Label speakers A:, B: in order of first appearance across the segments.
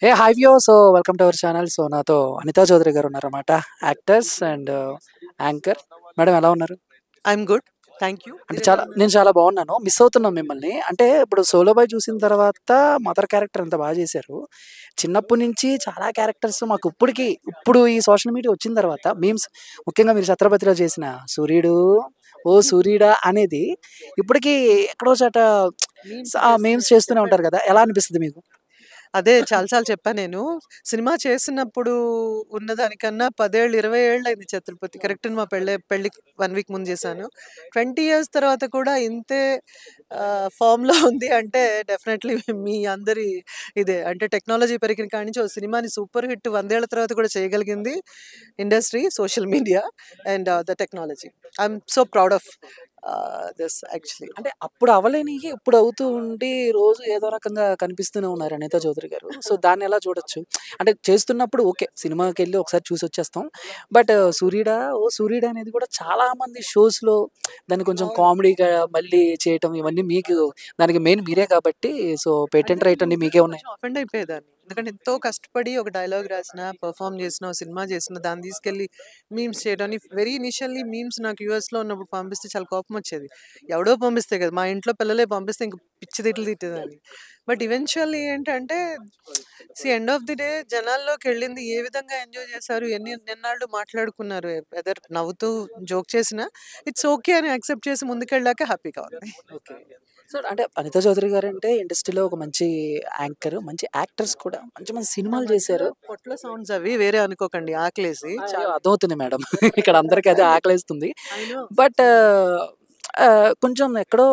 A: A hi view so welcome to our channel. So నాతో అనితా చౌదరి గారు ఉన్నారన్నమాట, యాక్టర్స్ అండ్ యాంకర్. మేడం ఎలా ఉన్నారు?
B: I'm good. Thank you.
A: అంటే నేను చాలా బాగున్నాను. మిస్ అవుతున్నాం మిమ్మల్ని. అంటే ఇప్పుడు సోలో బాయ్ చూసిన తర్వాత మదర్ క్యారెక్టర్ ఎంత బాగా చేశారు. చిన్నప్పటి నుంచి చాలా క్యారెక్టర్స్ మాకు ఇప్పుడు ఈ సోషల్ మీడియా వచ్చిన తర్వాత మీమ్స్, ముఖ్యంగా మీరు ఛత్రపతిలో చేసిన సూర్యుడు ఓ సూర్యుడా అనేది ఇప్పటికీ ఎక్కడో చోట మీమ్స్ చేస్తూనే ఉంటారు కదా, ఎలా అనిపిస్తుంది మీకు?
B: అదే చాలా సార్లు చెప్పా నేను. సినిమా చేసినప్పుడు ఉన్నదానికన్నా 10 ఏళ్ళు, 20 ఏళ్ళయింది 'ఛత్రపతి'. కరెక్ట్ మా పెళ్ళికి 1 వీక్ ముందు చేశాను. 20 ఇయర్స్ తర్వాత కూడా ఇంతే ఫార్మ్‌లో ఉంది అంటే డెఫినెట్‌లీ మీ అందరి ఇదే. అంటే టెక్నాలజీ పెరిగిన కాడి నుంచి ఓ సినిమాని సూపర్ హిట్ 100 ఏళ్ల తర్వాత కూడా చేయగలిగింది industry, social media and the technology. I'm so proud of this actually.
A: అంటే అప్పుడు అవ్వలేనియి ఇప్పుడు అవుతూ ఉండి రోజు ఏదో రకంగా కనిపిస్తూనే ఉన్నారు అనితా చౌదరి గారు. సో దాన్ని ఎలా చూడొచ్చు? అంటే చేస్తున్నప్పుడు ఓకే, సినిమాకెళ్ళి ఒకసారి చూసొచ్చేస్తాం. బట్ 'సూర్యుడా ఓ సూర్యుడా' అనేది కూడా చాలా మంది షోస్‌లో దాన్ని కొంచెం కామెడీగా మళ్ళీ చేయటం, ఇవన్నీ మీకు దానికి మెయిన్ మీరే కాబట్టి సో పేటెంట్ రైట్ అన్నీ మీకే ఉన్నాయి.
B: కొంచెం అఫెండ్ అయిపోయేదాన్ని. ఎందుకంటే ఎంతో కష్టపడి ఒక డైలాగ్ రాసినా, పెర్ఫార్మ్ చేసినా, ఓ సినిమా చేసినా దాన్ని తీసుకెళ్ళి మీమ్స్ చేయడానికి వెరీ ఇనిషియల్లీ మీమ్స్ నాకు యూఎస్‌లో ఉన్నప్పుడు పంపిస్తే చాలా కోపమొచ్చేది. ఎవడో పంపిస్తే కదా! మా ఇంట్లో పిల్లలే పంపిస్తే ఇంక పిచ్చి తిట్లు తిట్టేదాన్ని. బట్ ఈవెన్చువల్లీ ఏంటంటే ఎండ్ ఆఫ్ ది డే జనాల్లోకెళ్ళింది ఏ విధంగా ఎంజాయ్ చేశారు, ఎన్నాళ్ళు మాట్లాడుకున్నారు, వెదర్ నవ్వుతూ జోక్ చేసినా ఇట్స్ ఓకే అని యాక్సెప్ట్ చేసి ముందుకెళ్ళాక హ్యాపీగా ఉంది.
A: ఓకే. సో అంటే అనితా చౌదరి గారంటే ఇండస్ట్రీలో ఒక మంచి యాంకర్, మంచి యాక్టర్స్ కూడా. మంచి మంచి
B: నా
A: సినిమాలు
B: మధ్యలో
A: చేశారు.
B: పొట్ల సౌండ్స్ అవి వేరే అనుకోకండి, ఆకలేసి.
A: అయ్యో! అర్థమవుతుంది మేడం. ఇక్కడ అందరికి అదే ఆకలేస్తుంది.
B: I know.
A: బట్ కొంచెం ఎక్కడో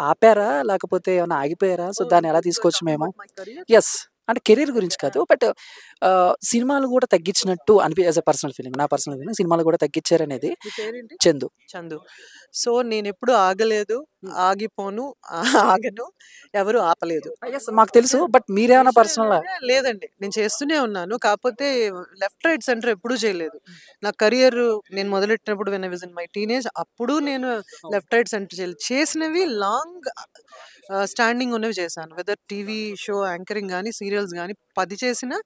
A: ఆపారా? లేకపోతే ఏమన్నా ఆగిపోయారా? సో దాన్ని ఎలా తీసుకోవచ్చు మేము?
B: My career.
A: యెస్. అంటే కెరీర్ గురించి కాదు. బట్ సినిమాలు గూడా తగ్గించినట్టు యాస్ ఎ పర్సనల్ ఫీలింగ్. నా పర్సనల్ ఫీలింగ్ సినిమాలు గూడా తగ్గిచ్చారనేది.
B: మీ పేరేంటి?
A: 'చందు.'
B: చందు. సో, నేనెప్పుడు ఆగలేదు, ఆగిపోను, ఆగను, ఎవరు ఆపలేదు.
A: యెస్. మాకు తెలుసు. బట్ మీరేమన్నా
B: విషయం
A: పర్సనలా?
B: ఏంటంటే లేదండి. నేను చేస్తూనే ఉన్నాను. కాకపోతే లెఫ్ట్, రైట్, సెంటర్ ఎప్పుడూ చేయలేదు. నా కెరియర్ నేను మొదలెట్టినప్పుడు when I was in my teenage అప్పుడు నేను లెఫ్ట్, రైట్, సెంటర్ చేయలేదు. చేసినవి లాంగ్ స్టాండింగ్ ఉన్నవి చేశాను. వెదర్ టీవీ షో యాంకరింగ్ గానీ, సీరియల్స్ గానీ 10 చేసినా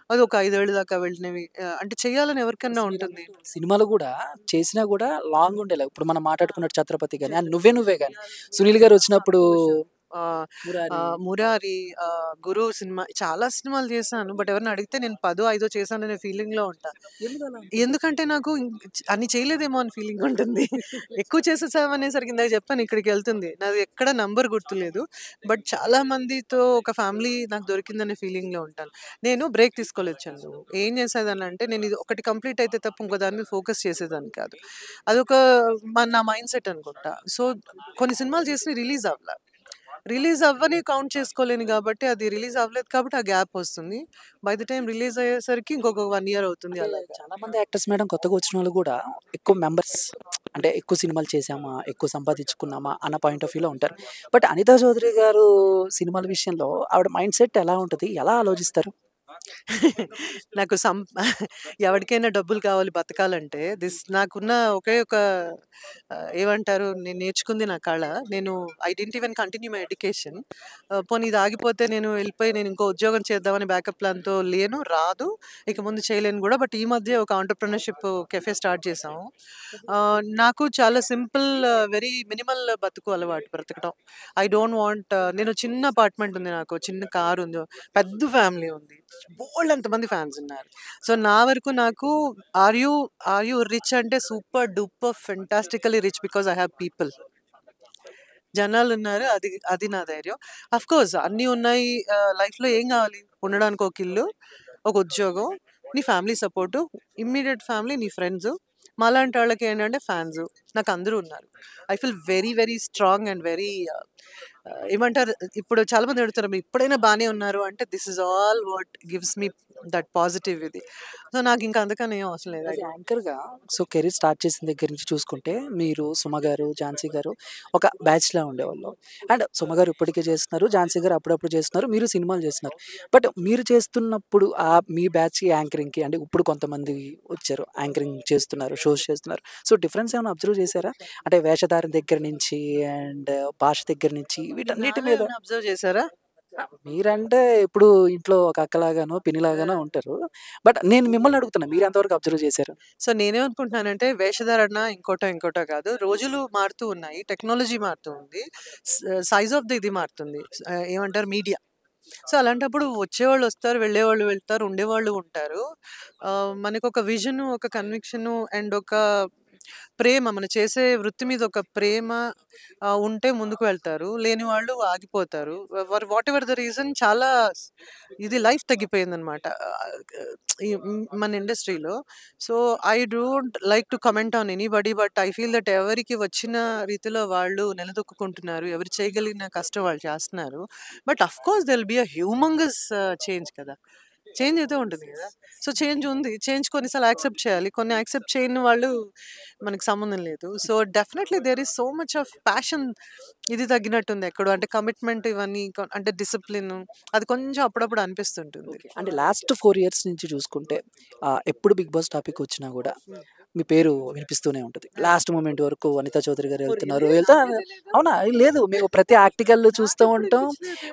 B: అది ఒక 5 ఏళ్ల దాకా వెళ్ళినవి. అంటే చేయాలని ఎవరికన్నా ఉంటుంది.
A: సినిమాలు గూడా చేసినా గూడా లాంగ్ ఉండేలాగా. ఇప్పుడు మనం మాట్లాడుకున్నట్టు 'ఛత్రపతి' గాని, 'నువ్వే గాని', సునీల్ గారొచ్చినప్పుడు
B: ఆహ్,
A: 'మురారి'.
B: 'మురారి', 'గురు' సినిమా చాలా సినిమాలు చేశాను. బట్ ఎవరైనా అడిగితే నేను 10, 5 చేశాననే ఫీలింగ్‌లో ఉంటా.
A: ఎందుకలా?
B: ఎందుకంటే నాకు అన్ని చేయలేదేమో అని ఫీలింగ్ ఉంటుంది. ఎక్కువ చేసేసామనేసరికి ఇందాక చెప్పాను ఇక్కడికెళ్తుంది. నాది ఎక్కడ నంబర్ గుర్తులేదు. బట్ చాలా మందితో ఒక ఫ్యామిలీ నాకు దొరికిందనే ఫీలింగ్‌లో ఉంటాను. నేను బ్రేక్ తీసుకోలేదు చందు. ఏం చేసేదాన్నంటే నేను ఇది ఒకటి కంప్లీట్ అయితే తప్ప ఇంకో దాని మీద ఫోకస్ చేసేదాన్ని కాదు. అదొక నా మైండ్ సెట్ అనుకుంటా. సో, కొన్ని సినిమాలు చేసినవి రిలీజ్ అవ్వల. రిలీజ్ అవ్వని కౌంట్ చేసుకోలేను గాబట్టి, అది రిలీజ్ అవ్వలేదు కాబట్టి ఆ గ్యాప్ వస్తుంది. బై ద టైమ్ రిలీజ్ అయ్యేసరికి ఇంకొక 1 ఇయర్ అవుతుంది
A: అంటే
B: అలాగా.
A: చాలా మంది యాక్టర్స్ మేడం కొత్తగా వచ్చినోళ్ళు గూడా ఎక్కువ మెంబర్స్, అంటే ఎక్కువ సినిమాలు చేశామా, ఎక్కువ సంపాదించుకున్నామా అన్న పాయింట్ ఆఫ్ వ్యూలో ఉంటారు. బట్ అనితా చౌదరి గారు సినిమాల విషయంలో ఆవిడ మైండ్ సెట్ ఎలా ఉంటది? ఎలా ఆలోచిస్తారు?
B: నాకు ఎవడికైనా డబ్బులు కావాలి బతకాలంటే నాకున్న ఒకే ఒక ఏమంటారు, నేను నేర్చుకుంది నా కళ. నేను I didn't even continue my education. పోనీ ఇది ఆగిపోతే నేను వెళ్ళిపోయి నేను ఇంకో ఉద్యోగం చేద్దామని బ్యాకప్ ప్లాన్‌తో లేను, రాదు. ఇక ముందు చేయలేను గూడా. బట్ ఈ మధ్య ఒక ఎంటర్‌ప్రెన్యూర్‌షిప్ కెఫే స్టార్ట్ చేశాము. నాకు చాలా సింపుల్, వెరీ మినిమల్ బతుకు అలవాటు బ్రతకడం. ఐ డోంట్ వాంట్ నేను చిన్న అపార్ట్మెంట్ ఉంది నాకు. చిన్న కార్ ఉంది. పెద్ద ఫ్యామిలీ ఉంది. బోలెడంతమంది ఫ్యాన్స్ ఉన్నారు. సో, నా వరకు నాకు ఆర్ యూ రిచ్ అంటే super duper fantastically rich because I have people. జనాలున్నారు. అది అది నా ధైర్యం. ఆఫ్‌కోర్స్ అన్నీ ఉన్నాయి. లైఫ్‌లో ఏం గావాలి? ఉండడానికి ఒక ఇల్లు, ఒక ఉద్యోగం, నీ ఫ్యామిలీ సపోర్టు, ఇమ్మీడియేట్ ఫ్యామిలీ, నీ ఫ్రెండ్సు. మాలాంటి వాళ్ళకి ఏంటంటే ఫ్యాన్సు. నాకు అందరూ ఉన్నారు. I feel very, very strong and very ఏమంటారు, ఇప్పుడు చాలా మంది అడుగుతారు, "మీరు ఇప్పుడైనా బానే ఉన్నారు" అంటే this is all what gives me that positive ఇది. సో, నాకింక అంతకన్నా ఏం అవసరం లేదు.
A: యాస్ ఎ యాంకర్‌గా సో కెరీర్ స్టార్ట్ చేసిన దగ్గర నుంచి చూసుకుంటే మీరు, సుమ గారు, ఝాన్సీ గారు ఒక బ్యాచ్‌లా ఉండేవాళ్ళు. అండ్ సుమ గారు ఇప్పటికే చేస్తున్నారు. ఝాన్సీ గారు అప్పుడప్పుడు చేస్తున్నారు. మీరు సినిమాలు చేస్తున్నారు. బట్ మీరు చేస్తున్నప్పుడు మీ బ్యాచ్ యాంకరింగ్‌కి అంటే ఇప్పుడు కొంతమంది వచ్చారు. యాంకరింగ్ చేస్తున్నారు. షోస్ చేస్తున్నారు. సో డిఫరెన్స్ ఏమైనా అబ్జర్వ్ చేసారా? అంటే వేషధారణ దగ్గర నుంచి అండ్ భాష దగ్గర నుంచి
B: మీరు
A: వీటన్నిటి
B: నాలో
A: మీద.
B: ఏమైనా అబ్జర్వ్ చేసారా?
A: మీరంటే ఇప్పుడు ఇంట్లో ఒక అక్కలాగానో, పిన్నిలాగానో ఉంటారు. బట్ నేను మిమ్మల్ని అడుగుతున్నా మీరు ఎంతవరకు అబ్జర్వ్ చేశారు?
B: సో నేనేమనుకుంటున్నానంటే వేషధారణ ఇంకోటో కాదు. రోజులు మారుతూ ఉన్నాయి. టెక్నాలజీ మారుతూ ఉంది. సైజ్ ఆఫ్ ది ఇది మారుతుంది. ఏమంటారు మీడియా. సో అలాంటప్పుడు వచ్చేవాళ్ళు వస్తారు, వెళ్ళేవాళ్ళు వెళ్తారు, ఉండేవాళ్ళు ఉంటారు. మనకొక విజను, ఒక కన్విక్షను అండ్ ఒక ప్రేమ మనం చేసే వృత్తి మీద ఒక ప్రేమ ఉంటే ముందుకు వెళ్తారు. లేని వాళ్ళు ఆగిపోతారు. వాట్ ఎవర్ ద రీజన్ చాలా ఇది లైఫ్ తగ్గిపోయిందనమాట. మన ఇండస్ట్రీలో. So, I don't like to comment on anybody. But I feel that ఎవరికి వచ్చిన రీతిలో వాళ్ళు నిలదొక్కుకుంటున్నారు. ఎవరు చేయగలిగిన కష్టం వాళ్ళు చేస్తున్నారు. But of course there will be a humongous change కదా! చేంజ్ అయితే ఉంటుంది కదా! సో, చేంజ్ ఉంది. చేంజ్ కొన్నిసార్లు యాక్సెప్ట్ చేయాలి. కొన్ని యాక్సెప్ట్ చేయని వాళ్ళు మనకి సంబంధం లేదు. So, definitely there is so much of passion ఇది తగ్గినట్టుంది ఎక్కడో. అంటే కమిట్మెంట్ ఇవన్నీ అంటే డిసిప్లిన్ అది కొంచెం అప్పుడప్పుడు అనిపిస్తుంటుంది.
A: ఓకే. అంటే లాస్ట్ 4 ఇయర్స్ నుంచి చూసుకుంటే ఎప్పుడు 'బిగ్ బాస్' టాపిక్ వచ్చినా గూడా మీ పేరు వినిపిస్తూనే ఉంటది. లాస్ట్ మొమెంట్ వరకు అనితా చౌదరి గారు వెళ్తున్నారు. అవునా? లేదు. మేము ప్రతి ఆర్టికల్ చూస్తూ ఉంటాం.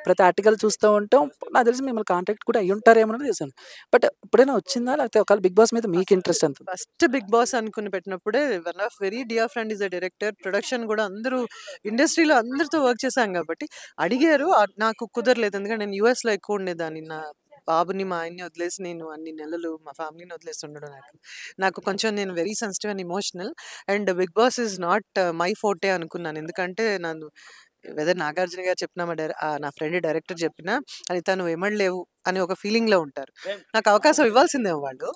A: ప్రతి ఆర్టికల్ చూస్తూ ఉంటాం. నాకు తెలిసి మిమ్మల్ని కాంటాక్ట్ కూడా అయ్యుంటారేమో అని చేశాను. బట్ ఎప్పుడైనా వచ్చిందా? లేకపోతే ఒకవేళ 'బిగ్ బాస్' మీద మీకు ఇంట్రెస్ట్ ఎంత?
B: ఫస్ట్ 'బిగ్ బాస్' అనుకుని పెట్టినప్పుడే one of very dear friend is a director. Production గూడా అందరూ ఇండస్ట్రీలో అందరితో వర్క్ చేశాం గాబట్టి అడిగారు. నాకు కుదరలేదు. ఎందుకంటే నేను యూఎస్‌లో ఎక్కువ ఉండేదాన్ని. నా బాబుని, మా ఆయన్ని వదిలేసి నేను అన్ని నెలలు మా ఫ్యామిలీని వదిలేసి ఉండడం నాకు కొంచెం నేను very sensitive and emotional. And 'Bigg Boss' is not my forte అనుకున్నాను. ఎందుకంటే నన్ను వెదర్ నాగార్జున గారు చెప్పినా నా ఫ్రెండ్ డైరెక్టర్ చెప్పినా "అనిత నువ్వు ఎమడలేవు" అని ఒక ఫీలింగ్‌లో ఉంటారు. నాకు అవకాశం ఇవ్వాల్సిందేమో వాళ్ళు.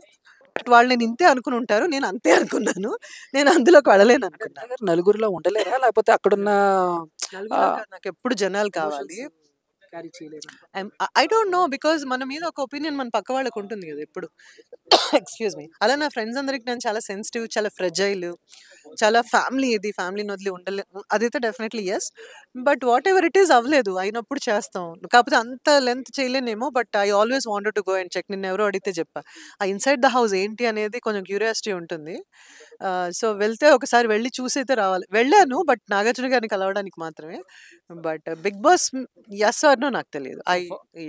B: బట్ వాళ్ళు నేను ఇంతే అనుకుని ఉంటారు. నేను అంతే అనుకున్నాను. నేను అందులోకి వెళ్ళలేననుకున్నాను.
A: నలుగురిలో ఉండలేరా? లేకపోతే అక్కడున్న
B: నలుగురిలో కాదు, నాకెప్పుడు జనాలు కావాలి.
A: క్యారీ చేయలేరు.
B: ఐ డోంట్ నో బికాజ్ మన మీద ఒక ఒపీనియన్ మన పక్క వాళ్ళకి ఉంటుంది కదా ఎప్పుడు. Excuse me. అలా నా ఫ్రెండ్స్ అందరికి నేను చాలా సెన్సిటివ్, చాలా ఫ్రెజైల్, చాలా ఫ్యామిలీని వదిలి అదైతే definitely yes. But whatever it is అవ్వలేదు. అయినప్పుడు చేస్తాం. కాకపోతే అంత లెంత్ చేయలేనేమో. But I always wanted to go and check. నిన్నెవరో అడిగితే చెప్పా. ఆ ఇన్‌సైడ్ ద హౌస్ ఏంటి అనేది కొంచెం క్యూరియాసిటీ ఉంటుంది. సో, వెళ్తే ఒకసారి వెళ్లి చూసైతే రావాలి. వెళ్ళాను బట్ నాగార్జున గారిని కలవడానికి మాత్రమే. But 'Bigg Boss' yes or no నాకు తెలీదు.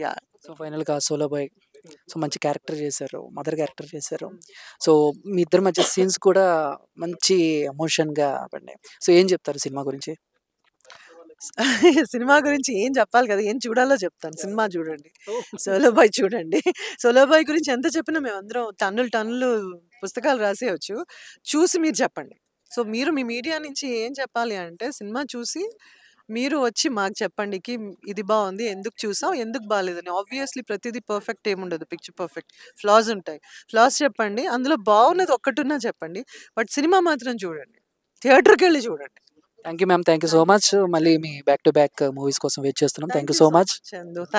B: యాహ్!
A: సో, ఫైనల్‌గా 'సోలో బాయ్' సో, మంచి క్యారెక్టర్ చేశారు. మదర్ క్యారెక్టర్ చేశారు. సో, మీ ఇద్దరి మధ్య సీన్స్ కూడా మంచి ఎమోషన్‌గా పడినాయి. సో, ఏం చెప్తారు సినిమా గురించి?
B: సినిమా గురించి ఏం చెప్పాలి కదా! ఏం చూడాలో చెప్తాను. సినిమా చూడండి. 'సోలో బాయ్' చూడండి. 'సోలో బాయ్' గురించి ఎంత చెప్పినా మేమందరం టన్నులు పుస్తకాలు రాసేయొచ్చు. చూసి మీరు చెప్పండి. సో, మీరు మీ మీడియా నుంచి ఏం చెప్పాలి అంటే సినిమా చూసి మీరు వచ్చి మాకు చెప్పండి ఇది బావుంది. ఎందుకు చూసావు? ఎందుకు బాలేదని. ఆబ్వియస్‌లీ ప్రతీదీ పర్ఫెక్ట్ ఏముండదు. Picture perfect. ఫ్లాస్ ఉంటాయి. ఫ్లాస్ చెప్పండి. అందులో బావున్నది ఒక్కటున్నా చెప్పండి. బట్ సినిమా మాత్రం చూడండి. థియేటర్‌కెళ్ళి చూడండి.
A: Thank you ma'am. Thank you so much. మళ్ళీ మీ బ్యాక్ టు బ్యాక్ మూవీస్ కోసం వెయిట్ చేస్తున్నాం. Thank you so much.
B: Chandu.